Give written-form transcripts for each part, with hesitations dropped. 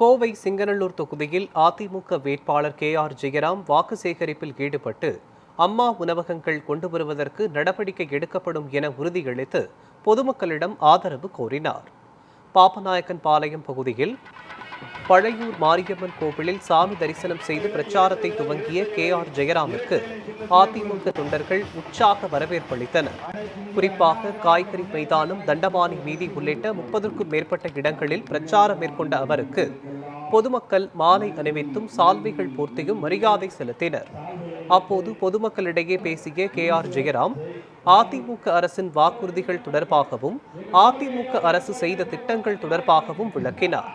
கோவை சிங்கநல்லூர் தொகுதியில் அதிமுக வேட்பாளர் KR ஜெயராம் வாக்கு சேகரிப்பில் ஈடுபட்டு அம்மா உணவகங்கள் கொண்டு வருவதற்கு நடவடிக்கை எடுக்கப்படும் என உறுதியளித்து பொதுமக்களிடம் ஆதரவு கோரினார். பாப்பநாயக்கன் பாளையம் பகுதியில் பழையூர் மாரியம்மன் கோவிலில் சாமி தரிசனம் செய்து பிரச்சாரத்தை துவங்கிய KR ஜெயராமிற்கு அதிமுக தொண்டர்கள் உற்சாக வரவேற்பளித்தனர். குறிப்பாக காய்கறி மைதானம், தண்டபாணி வீதி உள்ளிட்ட 30க்கும் மேற்பட்ட இடங்களில் பிரச்சாரம் மேற்கொண்ட அவருக்கு பொதுமக்கள் மாலை அணிவித்தும் சால்வைகள் போர்த்தியும் மரியாதை செலுத்தினர். அப்போது பொதுமக்களிடையே பேசிய KR ஜெயராம் அதிமுக அரசின் வாக்குறுதிகள் தொடர்பாகவும் அதிமுக அரசு செய்த திட்டங்கள் தொடர்பாகவும் விளக்கினார்.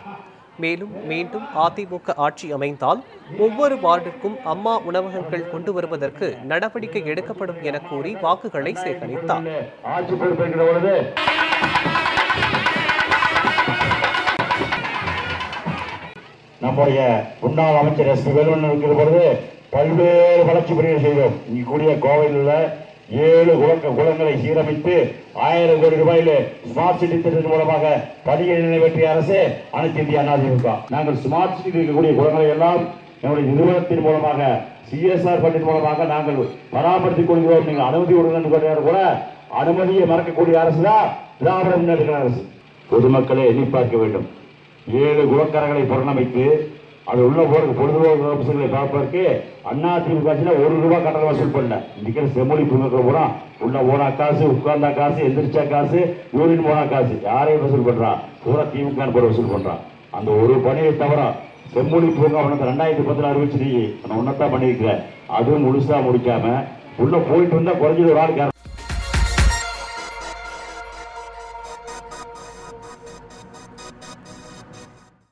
மேலும் மீண்டும் அதிமுக ஆட்சி அமைந்தால் ஒவ்வொரு வார்டிற்கும் அம்மா உணவகங்கள் கொண்டு வருவதற்கு நடவடிக்கை எடுக்கப்படும் என கூறி வாக்குகளை சேகரித்தார். நம்முடைய முன்னாள் அமைச்சர் SP வேலுமணி இருக்கிற பொழுது பல்வேறு வளர்ச்சி பணிகள் செய்தோம். இங்கு கூடிய கோவையில் உள்ள 7 குளங்களை சீரமைத்து 1000 கோடி ரூபாயில் ஸ்மார்ட் சிட்டி திட்டத்தின் மூலமாக பணிகளை நிறைவேற்றிய அரசு அனைத்து இந்திய அண்ணா திமுக. நாங்கள் ஸ்மார்ட் சிட்டி இருக்கக்கூடிய குளங்களை எல்லாம் நம்முடைய நிறுவனத்தின் மூலமாக CSR ஃபண்டின் மூலமாக நாங்கள் பராமரித்துக் கொள்கிறோம். நீங்கள் அனுமதி கொடுங்க கூட அனுமதியை மறக்கக்கூடிய அரசு தான் திராவிட முன்னேற்ற அரசு. பொதுமக்களை எண்ணி பார்க்க வேண்டும். 7 குளக்கரைகளை புறணமைத்து அது உள்ள போறதுக்கு பொழுதுபோக்கு அம்சங்களை பார்ப்பதற்கு அண்ணா திமுக ₹1 கட்டணம் வசூல் பண்ணல. இன்னைக்கு செம்மொழி பூங்கா போனா உள்ள போனா காசு, உட்கார்ந்தா காசு, எந்திரிச்சா காசு, யூரின் போனா காசு, யாரையும் வசூல் பண்றான்? பூரா திமுக போட வசூல் பண்றான். அந்த ஒரு பணியை தவிர செம்மொழி பூங்கா 2010 அறிவிச்சு நீ உன்னதான் பண்ணிருக்கிற, அதுவும் முழுசா முடிக்காம உள்ள போயிட்டு வந்தா குறைஞ்சது ஒரு ஆள்